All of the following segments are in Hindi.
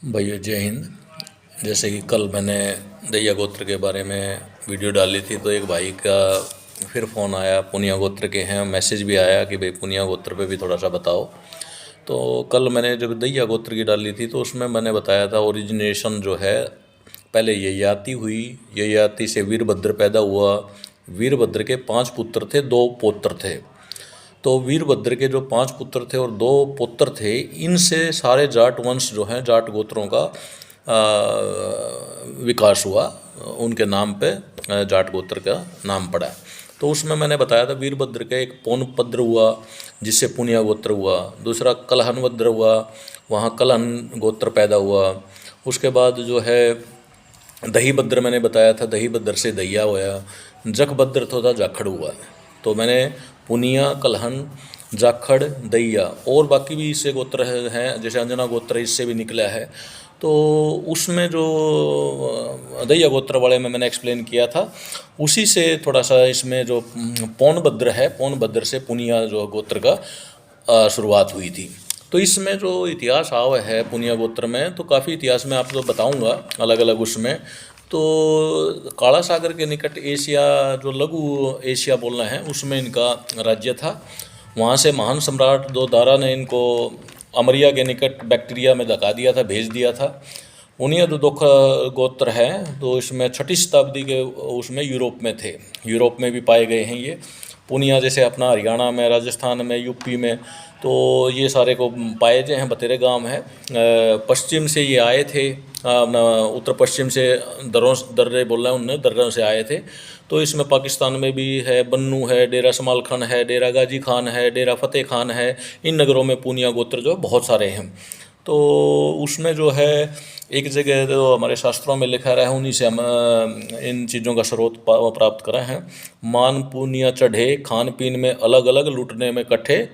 भाइयों जय हिंद। जैसे कि कल मैंने दैया गोत्र के बारे में वीडियो डाली थी, तो एक भाई का फिर फ़ोन आया, पुनिया गोत्र के हैं। मैसेज भी आया कि भाई पुनिया गोत्र पे भी थोड़ा सा बताओ। तो कल मैंने जब दैया गोत्र की डाली थी तो उसमें मैंने बताया था ओरिजिनेशन जो है, पहले ययाति हुई, ययाति से वीरभद्र पैदा हुआ। वीरभद्र के 5 पुत्र थे, 2 पौत्र थे। तो वीरभद्र के जो 5 पुत्र थे और 2 पुत्र थे, इनसे सारे जाट वंश जो हैं, जाट गोत्रों का विकास हुआ। उनके नाम पे जाट गोत्र का नाम पड़ा। तो उसमें मैंने बताया था वीरभद्र का एक पौनभद्र हुआ, जिससे पुनिया गोत्र हुआ। दूसरा कलहनभद्र हुआ, वहाँ कलहन गोत्र पैदा हुआ। उसके बाद जो है दहीभद्र मैंने बताया था, दहीभद्र से दैया हुआ। जखभद्र तो था, जाखड़ हुआ। तो मैंने पुनिया, कलहन, जाखड़, दैया और बाकी भी इससे गोत्र हैं, जैसे अंजना गोत्र इससे भी निकला है। तो उसमें जो दैया गोत्र वाले में मैंने एक्सप्लेन किया था, उसी से थोड़ा सा इसमें जो पौनभद्र है, पौनभद्र से पुनिया जो गोत्र का शुरुआत हुई थी। तो इसमें जो इतिहास आवा है पुनिया गोत्र में, तो काफ़ी इतिहास में आपको बताऊंगा अलग अलग उसमें। तो काला सागर के निकट एशिया, जो लघु एशिया बोलना है, उसमें इनका राज्य था। वहाँ से महान सम्राट दो दारा ने इनको अमरिया के निकट बैक्टीरिया में धका दिया था, भेज दिया था। उन्हीं जो दुख गोत्र हैं, तो इसमें 6ठी शताब्दी के उसमें यूरोप में थे, यूरोप में भी पाए गए हैं ये। पुनिया जैसे अपना हरियाणा में, राजस्थान में, यूपी में, तो ये सारे को पाए गए हैं। बतेरे गांव है। पश्चिम से ये आए थे, अपना उत्तर पश्चिम से दर्रे बोल रहे हैं, उनने दर्रों से आए थे। तो इसमें पाकिस्तान में भी है, बन्नू है, डेरा शमाल खान है, डेरा गाजी खान है, डेरा फतेह खान है। इन नगरों में पुनिया गोत्र जो बहुत सारे हैं। तो उसमें जो है एक जगह जो हमारे शास्त्रों में लिखा रहा है, उन्हीं से हम इन चीज़ों का स्रोत प्राप्त करा है। मान पुनिया चढ़े, खान पीन में अलग अलग, लूटने में कट्ठे।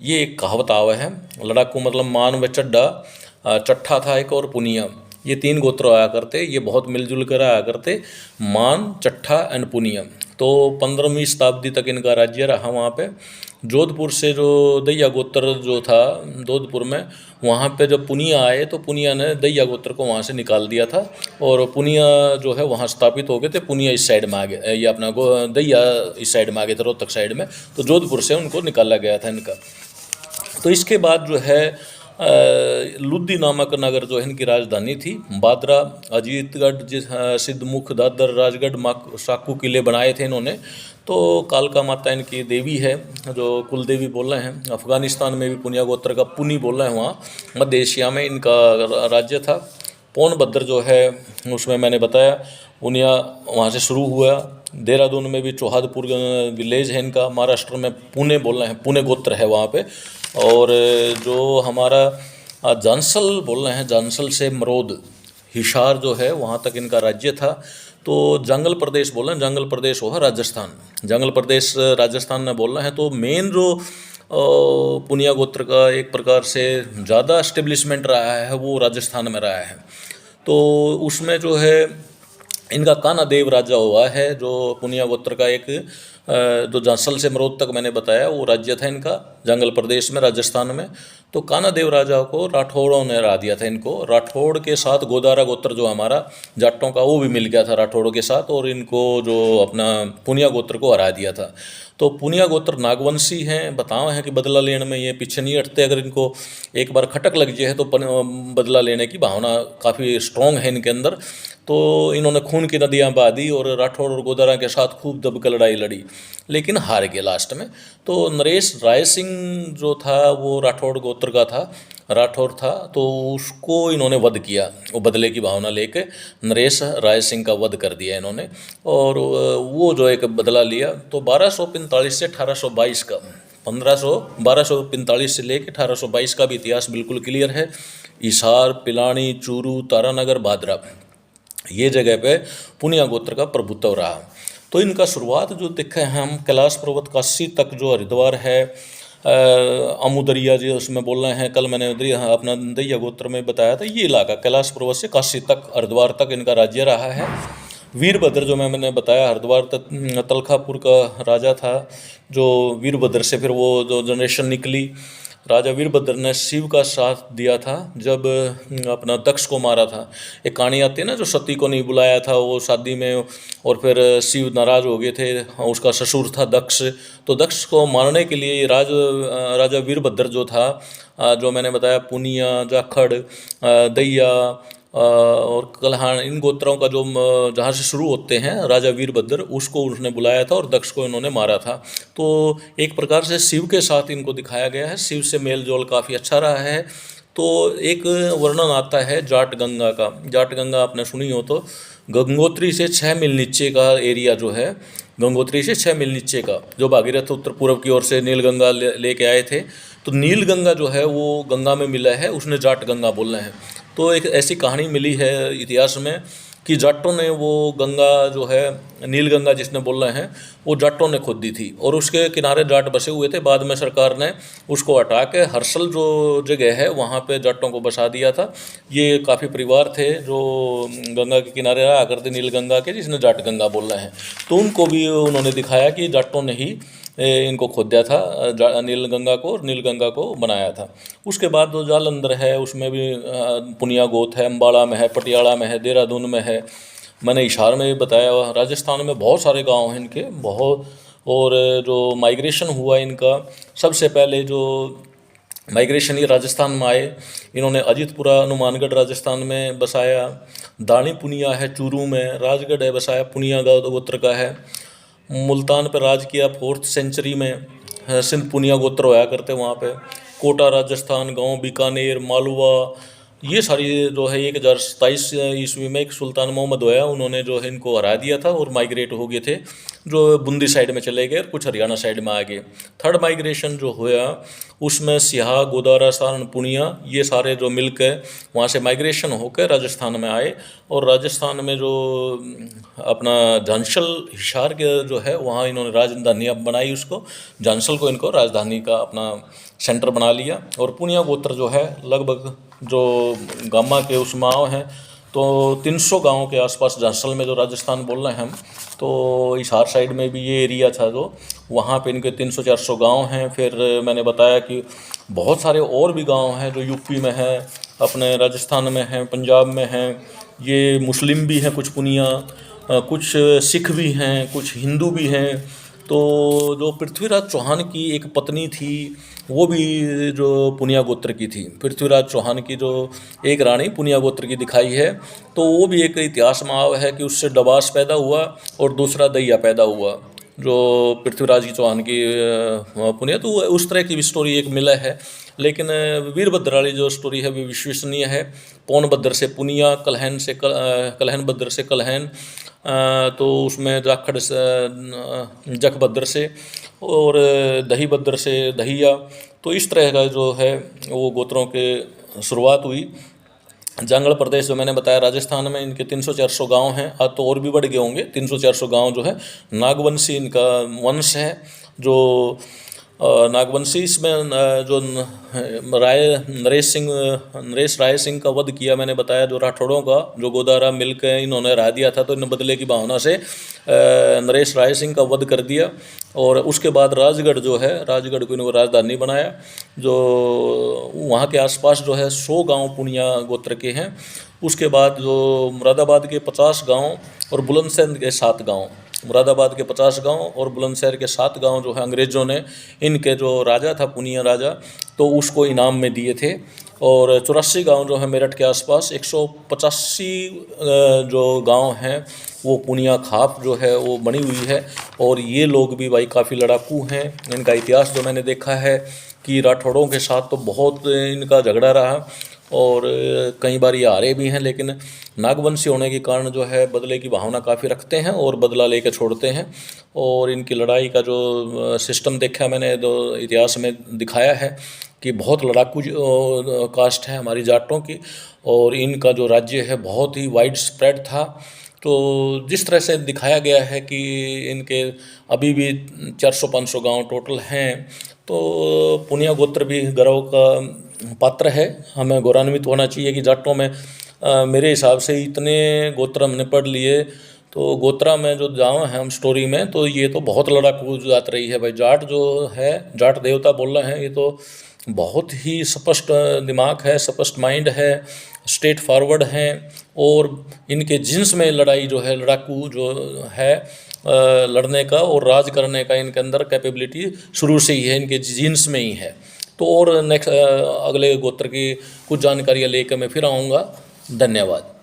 ये एक कहावत आवा है। लड़ाकू मतलब मान व चड्ढा, चट्ठा था एक, और पुनिया, ये 3 गोत्र आया करते। ये बहुत मिलजुल कर आया करते, मान, चट्ठा एंड पुनिया। तो 15वीं शताब्दी तक इनका राज्य रहा वहाँ पे। जोधपुर से जो दैया गोत्र जो था, जोधपुर में, वहाँ पे जब पुनिया आए तो पुनिया ने दैया गोत्र को वहाँ से निकाल दिया था, और पुनिया जो है वहाँ स्थापित हो गए थे। पुनिया इस साइड में आ गए, ये अपना दैया इस साइड में आ गए थे, रोहतक साइड में। तो जोधपुर से उनको निकाला गया था इनका। तो इसके बाद जो है लुद्धि नामक नगर जो है इनकी राजधानी थी। बादरा, अजीतगढ़, सिद्धमुख, दादर, राजगढ़, साकू किले बनाए थे इन्होंने। तो कालका माता इनकी देवी है, जो कुल देवी बोल रहे हैं। अफ़गानिस्तान में भी पुनिया गोत्र का पुनी बोल रहे हैं, वहाँ मध्य एशिया में इनका राज्य था। पौनभद्र जो है उसमें मैंने बताया पुनिया वहाँ से शुरू हुआ। देहरादून में भी चौहादपुर विलेज है इनका, महाराष्ट्र में पुणे बोल रहे हैं, पुणे गोत्र है वहाँ पे। और जो हमारा जांसल बोल रहे हैं, जांसल से मरोद, हिसार जो है, वहाँ तक इनका राज्य था। तो जंगल प्रदेश बोल रहे हैं, जंगल प्रदेश हुआ राजस्थान, जंगल प्रदेश राजस्थान में बोल रहे हैं। तो मेन जो पुनिया गोत्र का एक प्रकार से ज़्यादा एस्टेब्लिशमेंट रहा है, वो राजस्थान में रहा है। तो उसमें जो है इनका कान्हा देव राजा हुआ है, जो पुनिया गोत्र का एक जो जांसल से मरोद तक मैंने बताया, वो राज्य था इनका जंगल प्रदेश में, राजस्थान में। तो कान्हा देव राजा को राठौड़ों ने हरा दिया था इनको। राठौड़ के साथ गोदारा गोत्र जो हमारा जाटों का, वो भी मिल गया था राठौड़ों के साथ, और इनको जो अपना पुनिया गोत्र को हरा दिया था। तो पुनिया गोत्र नागवंशी हैं, बताओ हैं कि बदला लेने में ये पीछे नहीं हटते। अगर इनको एक बार खटक लग जाए तो बदला लेने की भावना काफ़ी स्ट्रॉन्ग है इनके अंदर। तो इन्होंने खून की नदियाँ बहा दी और राठौड़ और गोदारा के साथ खूब दबकर लड़ाई लड़ी, लेकिन हार गए लास्ट में। तो नरेश राय सिंह जो था, वो राठौड़ गोत्र का था, राठौर था। तो उसको इन्होंने वध किया, वो बदले की भावना लेके नरेश राय सिंह का वध कर दिया इन्होंने, और वो जो एक बदला लिया। तो 1245 से 1822 का, 1245 से लेकर 1822 का भी इतिहास बिल्कुल क्लियर है। हिसार, पिलानी, चूरू, तारानगर, भादरा, ये जगह पे पुनिया गोत्र का प्रभुत्व रहा। तो इनका शुरुआत जो देखे हैं हम, कैलाश पर्वत काशी तक जो हरिद्वार है, अमुदरिया जी उसमें बोल रहे हैं। कल मैंने अपना दैया गोत्र में बताया था, ये इलाका कैलाश पर्वत से काशी तक, हरिद्वार तक इनका राज्य रहा है। वीरभद्र जो मैंने बताया, हरिद्वार तलखापुर का राजा था, जो वीरभद्र से फिर वो जो जनरेशन निकली। राजा वीरभद्र ने शिव का साथ दिया था जब अपना दक्ष को मारा था। एक कहानी आती है ना, जो सती को नहीं बुलाया था वो शादी में, और फिर शिव नाराज हो गए थे, उसका ससुर था दक्ष, तो दक्ष को मारने के लिए राजा वीरभद्र जो था, जो मैंने बताया पुनिया, जाखड़, दैया और कल्हाण, इन गोत्रों का जो जहाँ से शुरू होते हैं राजा वीरभद्र, उसको उसने बुलाया था और दक्ष को इन्होंने मारा था। तो एक प्रकार से शिव के साथ इनको दिखाया गया है, शिव से मेल जोल काफ़ी अच्छा रहा है। तो एक वर्णन आता है जाट गंगा का। जाट गंगा आपने सुनी हो तो, गंगोत्री से 6 मील नीचे का एरिया जो है, गंगोत्री से 6 मील नीचे का, जो भागीरथ उत्तर पूर्व की ओर से नीलगंगा लेके आए थे, तो नीलगंगा जो है वो गंगा में मिला है, उसने जाट गंगा बोलना है। तो एक ऐसी कहानी मिली है इतिहास में कि जाटों ने वो गंगा जो है, नीलगंगा जिसने बोल रहे हैं, वो जाटों ने खोदी थी और उसके किनारे जाट बसे हुए थे। बाद में सरकार ने उसको हटा के हर्षल जो जगह है वहाँ पे जाटों को बसा दिया था। ये काफ़ी परिवार थे जो गंगा के किनारे रहा करते, नीलगंगा के, जिसने जाट गंगा बोल रहे हैं। तो उनको भी उन्होंने दिखाया कि जाटों ने ही इनको खोदा था, नीलगंगा को, और नीलगंगा को बनाया था। उसके बाद जो जालंधर है उसमें भी पुनिया गोत है, अम्बाड़ा में है, पटियाला में है, देहरादून में है। मैंने इशार में भी बताया, राजस्थान में बहुत सारे गांव हैं इनके, बहुत। और जो माइग्रेशन हुआ इनका, सबसे पहले जो माइग्रेशन ये राजस्थान में आए, इन्होंने अजीतपुरा हनुमानगढ़ राजस्थान में बसाया, दानी पुनिया है चूरू में, राजगढ़ है बसाया, पुनिया गोत्र का है, मुल्तान पर राज किया 4th सेंचुरी में, सिंध पुनिया गोत्र होया करते वहाँ पे, कोटा राजस्थान, गांव बीकानेर, मालवा, ये सारी जो है 1027 ईस्वी में एक सुल्तान मोहम्मद होया, उन्होंने जो है इनको हरा दिया था और माइग्रेट हो गए थे, जो बूंदी साइड में चले गए और कुछ हरियाणा साइड में आ गए। थर्ड माइग्रेशन जो होया उसमें सिहा, गोदारा, सारण, पुनिया, ये सारे जो मिलकर वहाँ से माइग्रेशन होकर राजस्थान में आए। और राजस्थान में जो अपना झांसल हिसार के जो है वहाँ इन्होंने राजधानी अब बनाई, उसको झांसल को इनको राजधानी का अपना सेंटर बना लिया। और पुनिया गोत्र जो है लगभग जो गामा के उस माव हैं, तो 300 गाँव के आसपास झांसल में, जो राजस्थान बोल रहे हैं हम, तो हिसार साइड में भी ये एरिया था, जो वहाँ पे इनके 300-400 गांव हैं। फिर मैंने बताया कि बहुत सारे और भी गांव हैं जो यूपी में हैं, अपने राजस्थान में हैं, पंजाब में हैं। ये मुस्लिम भी हैं कुछ पुनिया, कुछ सिख भी हैं, कुछ हिंदू भी हैं। तो जो पृथ्वीराज चौहान की एक पत्नी थी, वो भी जो पुनिया गोत्र की थी। पृथ्वीराज चौहान की जो एक रानी पुनिया गोत्र की दिखाई है, तो वो भी एक इतिहास में आव है कि उससे डबास पैदा हुआ और दूसरा दैया पैदा हुआ, जो पृथ्वीराज की चौहान की पुनिया। तो उस तरह की भी स्टोरी एक मिला है। लेकिन वीरभद्र वाली जो स्टोरी है वो विश्वसनीय है। पौनभद्र से पुनिया, कलहन से कलहन भद्र से कलहन, तो उसमें जाखड़ से जखभद्र से, और दही भद्र से दहिया। तो इस तरह का जो है वो गोत्रों के शुरुआत हुई। जंगल प्रदेश जो मैंने बताया राजस्थान में, इनके 300-400 गांव हैं। अब तो और भी बढ़ गए होंगे, 300-400 गांव जो है नागवंशी इनका वंश है। जो नागवंशी, इसमें जो नरेश राय सिंह का वध किया मैंने बताया, जो राठौड़ों का, जो गोदारा मिलकर इन्होंने हरा दिया था, तो इन बदले की भावना से नरेश राय सिंह का वध कर दिया। और उसके बाद राजगढ़ जो है, राजगढ़ को इन्होंने राजधानी बनाया। जो वहाँ के आसपास जो है 100 गांव पुनिया गोत्र के हैं। उसके बाद जो मुरादाबाद के 50 गांव और बुलंदशहर के 7 गांव, मुरादाबाद के 50 गांव और बुलंदशहर के 7 गांव जो है अंग्रेज़ों ने, इनके जो राजा था पुनिया राजा, तो उसको इनाम में दिए थे। और 84 गांव जो है मेरठ के आसपास, 185 जो गांव हैं वो पुनिया खाप जो है वो बनी हुई है। और ये लोग भी भाई काफ़ी लड़ाकू हैं। इनका इतिहास जो मैंने देखा है कि राठौड़ों के साथ तो बहुत इनका झगड़ा रहा और कई बार ये हारे भी हैं, लेकिन नागवंशी होने के कारण जो है बदले की भावना काफ़ी रखते हैं और बदला लेकर छोड़ते हैं। और इनकी लड़ाई का जो सिस्टम देखा मैंने, जो इतिहास में दिखाया है कि बहुत लड़ाकू कास्ट है हमारी जाटों की, और इनका जो राज्य है बहुत ही वाइड स्प्रेड था। तो जिस तरह से दिखाया गया है कि इनके अभी भी 400-500 गांव टोटल हैं, तो पुनिया गोत्र भी गर्व का पात्र है। हमें गौरवान्वित होना चाहिए कि जाटों में मेरे हिसाब से इतने गोत्र हमने पढ़ लिए, तो गोत्रा में जो गाँव है हम स्टोरी में, तो ये तो बहुत लड़ाकू जात रही है भाई। जाट जो है, जाट देवता बोल रहे हैं, ये तो बहुत ही स्पष्ट दिमाग है, स्पष्ट माइंड है, स्ट्रेट फॉरवर्ड हैं, और इनके जीन्स में लड़ाई जो है, लड़ाकू जो है लड़ने का और राज करने का इनके अंदर कैपेबिलिटी शुरू से ही है, इनके जीन्स में ही है। तो और नेक्स्ट अगले गोत्र की कुछ जानकारियाँ लेकर मैं फिर आऊँगा। धन्यवाद।